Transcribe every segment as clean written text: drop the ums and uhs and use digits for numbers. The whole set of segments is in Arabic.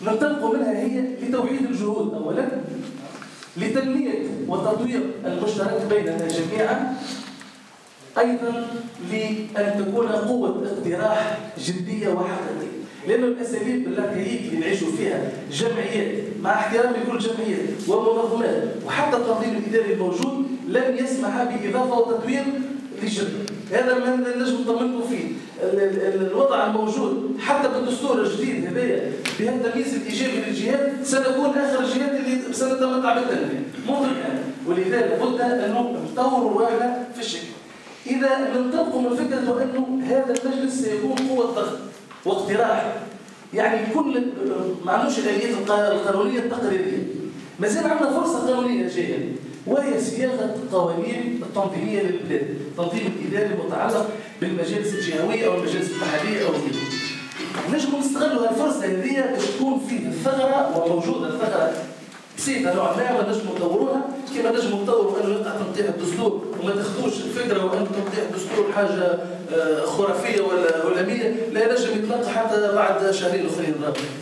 ننطلق منها هي لتوحيد الجهود أولا، لتنمية وتطوير المشترك بيننا جميعا، أيضا لأن تكون قوة اقتراح جدية وحقيقية. لأن الأساليب التي اللي نعيشوا فيها جمعيات، مع احترام كل جمعيات ومنظمات وحتى التنظيم الإداري الموجود، لن يسمح بإضافة وتطوير للجريمة. هذا ما نجم نطمنكم فيه. الوضع الموجود حتى بالدستور الجديد هذايا بهذا التمييز الإيجابي للجهات سنكون آخر الجهات اللي سنتمتع بالتنمية منذ الآن، ولذلك قلت أنه نطوروا روحنا في الشكل. إذا ننطلق من فكرة أنه هذا المجلس سيكون قوة ضغط واقتراح، يعني كل ما عندوش الآليات القانونية التقريرية، ما زال عندنا فرصة قانونية جاية، وهي صياغة القوانين التنظيمية للبلاد، التنظيم الإداري المتعلق بالمجالس الجهوية أو المجالس المحلية أو غيره. نجم نستغلوا الفرصة هذه باش تكون فيه الثغرة، وموجودة الثغرة بسيطة نوعا ما، ونجم نطوروها كما نجم نطوروا أنه يقع تنقيح الدستور، وما تاخذوش الفكرة وأن تنقيح الدستور حاجة خرافية ولا هلامية، لا نجم يتلقى حتى بعد شهرين أخرين.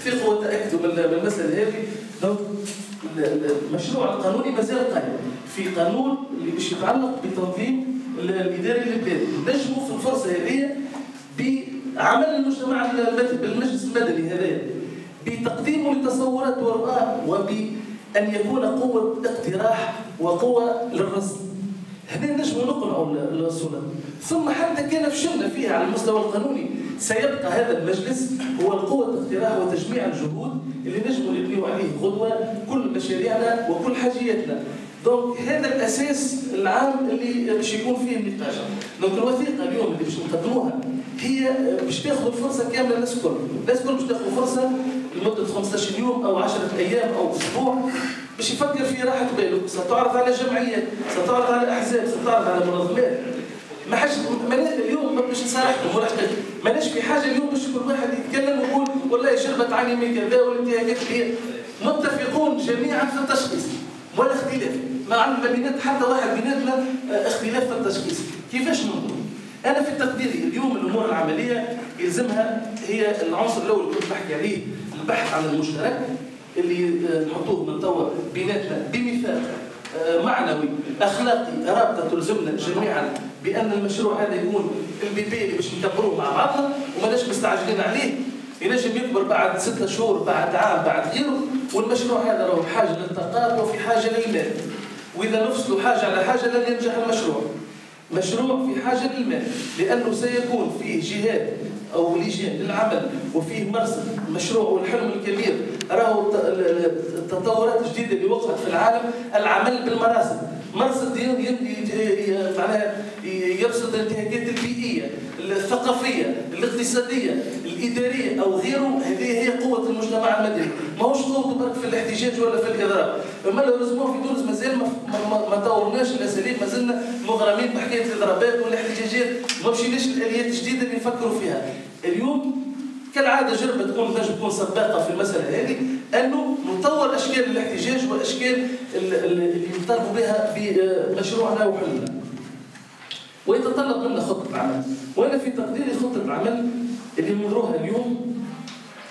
ثقوا وتأكدوا من المسألة هذه. المشروع القانوني مازال قائم في قانون اللي باش يتعلق بالتنظيم الإداري للبلاد. نجموا في الفرصة هذه بعمل المجتمع بالمجلس المدني هذايا، بتقديمه لتصورات ورؤى، وبأن يكون قوة اقتراح وقوة للرصد. هذا نجم نقنعوا السلطة. ثم حتى كان فشلنا فيها على المستوى القانوني، سيبقى هذا المجلس هو القوة الاقتراح وتجميع الجهود اللي نجم نبنيو عليه غدوة كل مشاريعنا وكل حاجياتنا. دونك هذا الأساس العام اللي باش يكون فيه النقاش. دونك الوثيقة اليوم اللي باش نقدموها هي باش تاخذ الفرصة كاملة الناس الكل باش تاخذ فرصة لمدة 15 يوم أو 10 أيام أو أسبوع باش يفكر في راحة باله. ستعرض على جمعيات، ستعرض على أحزاب، ستعرض على منظمات. ما حاجة اليوم باش نصارحكم ولا حاجة، ماناش في حاجة اليوم باش كل واحد يتكلم ويقول والله شربة تعاني من كذا والانتهاكات هي. متفقون جميعا في التشخيص ولا اختلاف، ما عندنا بينات حتى واحد بيناتنا اختلاف في التشخيص. كيفاش ننظر؟ أنا في تقديري اليوم الأمور العملية يلزمها هي العنصر الأول اللي كنت بحكي عليه، البحث عن المشترك اللي نحطوه من توا بيناتنا بميثاق معنوي أخلاقي رابطة تلزمنا جميعا بأن المشروع هذا يكون البيبي اللي باش نكبروه مع بعضنا وماناش مستعجلين عليه. ينجم يكبر بعد 6 شهور، بعد عام، بعد غيره، والمشروع هذا له حاجة للطاقات وفي حاجة للمال. وإذا نفصلوا حاجة على حاجة لن ينجح المشروع. مشروع في حاجة للمال، لأنه سيكون فيه جهات أو لجان للعمل وفيه مرصد مشروع والحلم الكبير. راهو التطورات الجديدة اللي وقعت في العالم العمل بالمراصد، مرصد معناها يرصد الانتهاكات البيئية، الثقافية، الاقتصادية، الإدارية أو غيره. هذه هي قوة المجتمع المدني، ماهوش قوته برك في الاحتجاج ولا في الإضراب. أما لازموه في تونس مازال ما طورناش الأساليب، ما زلنا مغرمين بحكاية الإضرابات والاحتجاجات، ما مشيناش الآليات الجديدة اللي نفكروا فيها. اليوم كالعادة جربة تكون سباقة في المسألة هذه، أنه نطور أشكال الاحتجاج وأشكال اللي يطالبوا بها بمشروعنا وحلنا. ويتطلب منا خطة عمل، وأنا في تقديري خطة العمل اللي نمروها اليوم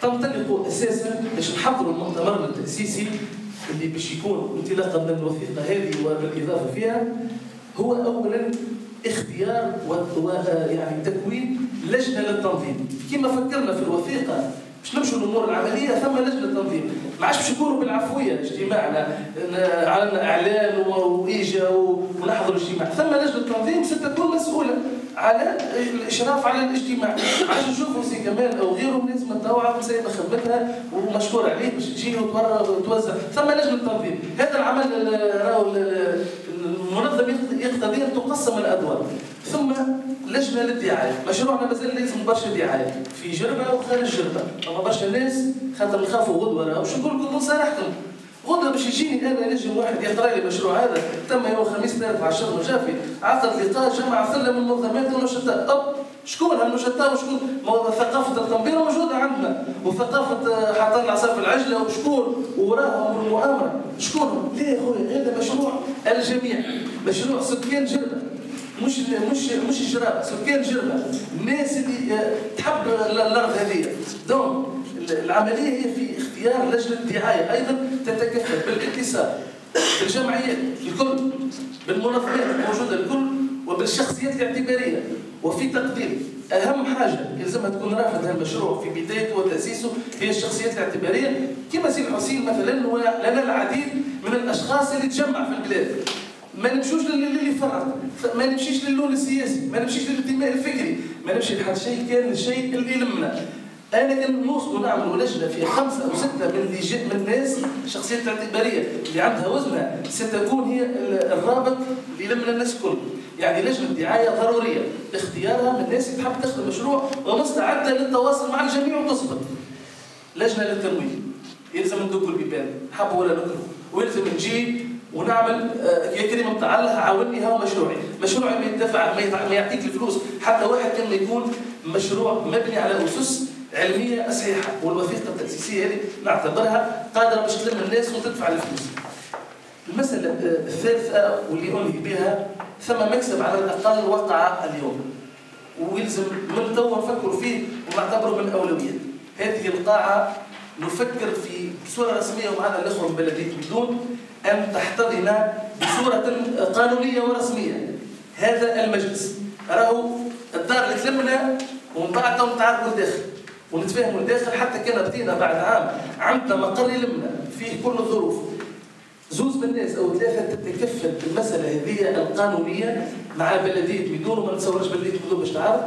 تنطلق أساسا باش نحضروا المؤتمر التأسيسي اللي باش يكون انطلاقا من الوثيقة هذه وبالإضافة فيها. هو أولا اختيار ويعني تكوين لجنة للتنظيم كما فكرنا في الوثيقة باش نمشوا الأمور العملية. ثم لجنة تنظيم، ما عادش باش يكونوا بالعفوية اجتماعنا عملنا إعلان وإيجا ونحضر الاجتماع. ثم لجنة تنظيم ستكون مسؤولة على الإشراف على الاجتماع. عشان نشوفوا سي كمال أو غيره ناس متطوعة مسايبة خدمتها ومشكور عليه باش تجي وتوزع. ثم لجنة تنظيم، هذا العمل راهو المنظم يقتضي أن تقسم الأدوار. ثم لجنة للدعاية، مشروعنا مازال لازم برشا دعاية في جربة وخارج جربة. أما برشا ناس خاطر نخافوا غدوة، وش نقول لكم نصارحكم غدوة باش يجيني أنا نجم واحد يقرأ لي المشروع هذا. تم يوم الخميس 13 مجافي عقد لقاء جمع ثلة من المنظمات والنشطاء. شكون هالنشطاء وشكون؟ ثقافة التنبير موجودة عندنا، وثقافة حاطين العصا في العجلة وشكون وراهم والمؤامرة شكون؟ ليه يا خويا؟ هذا مشروع الجميع، مشروع سكان جربة، مش الجرابة، سكان جربة، الناس اللي تحب الأرض هذه. دونك العمليه هي في اختيار لجنه دعايه ايضا تتكفل بالاتصال بالجمعيات الكل، بالمنظمات الموجوده الكل، وبالشخصيات الاعتباريه. وفي تقديري اهم حاجه يلزمها تكون رافض هالمشروع في بدايته وتاسيسه هي الشخصيات الاعتباريه، كما سي الحسين مثلا. ولنا العديد من الاشخاص اللي تجمع في البلاد. ما نمشوش للي يفرق، ما نمشيش للون السياسي، ما نمشيش للانتماء الفكري، ما نمشي لحد شيء كان الشيء اللي يلمنا. انا كان نوصلوا نعملوا لجنه فيها 5 أو 6 من الناس شخصيات اعتباريه اللي عندها وزنها، ستكون هي الرابط اللي يلمنا الناس كل. يعني لجنه دعايه ضروريه اختيارها من الناس اللي تحب تخدم مشروع ومستعده للتواصل مع الجميع وتصبر. لجنه للتمويل يلزم ندق البيبان حبوا ولا نكرهوا، ويلزم نجي ونعمل يا كريم نتاع الله عاوني ها مشروعي ما يدفع ما يعطيك الفلوس حتى واحد كان ما يكون مشروع مبني على اسس علميه صحيحه، والوثيقه التاسيسيه هذه نعتبرها قادره باش تلم الناس وتدفع الفلوس. المساله الثالثه واللي انهي بها، ثم مكسب على الاقل وقع اليوم ويلزم من توا نفكروا فيه ونعتبره من اولويات. هذه القاعه نفكر في بصوره رسميه ومعنا الاخوه من بلديه بدون ان تحتضن بصوره قانونيه ورسميه هذا المجلس. راهو الدار اللي تلمنا ومن بعد نتعاركوا الداخل ونتفاهموا الداخل، حتى كان بدينا بعد عام عندنا مقر يلمنا فيه كل الظروف. زوز من الناس او 3 تتكفل بالمساله هذه القانونيه مع بلديه بدون، وما نتصورش بلديه بدون باش تعرف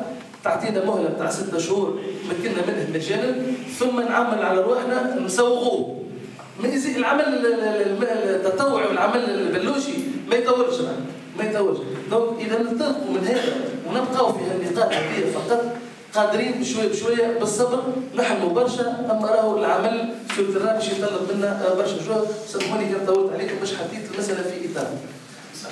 تعطينا مهله بتاع 6 شهور مكنا منه مجانا، ثم نعمل على رواحنا نسوقوه. ما يزيد العمل التطوعي والعمل البلوشي ما يطولش ما يطولش. دونك اذا ننطلقوا من هذا ونبقاو في هالنقاط هذه فقط قادرين بشويه بالصبر نحموا برشا. اما راهو العمل في التراب باش يطلب منا برشا جهد. سامحوني كان طولت عليكم باش حطيت المساله في اطار. صح.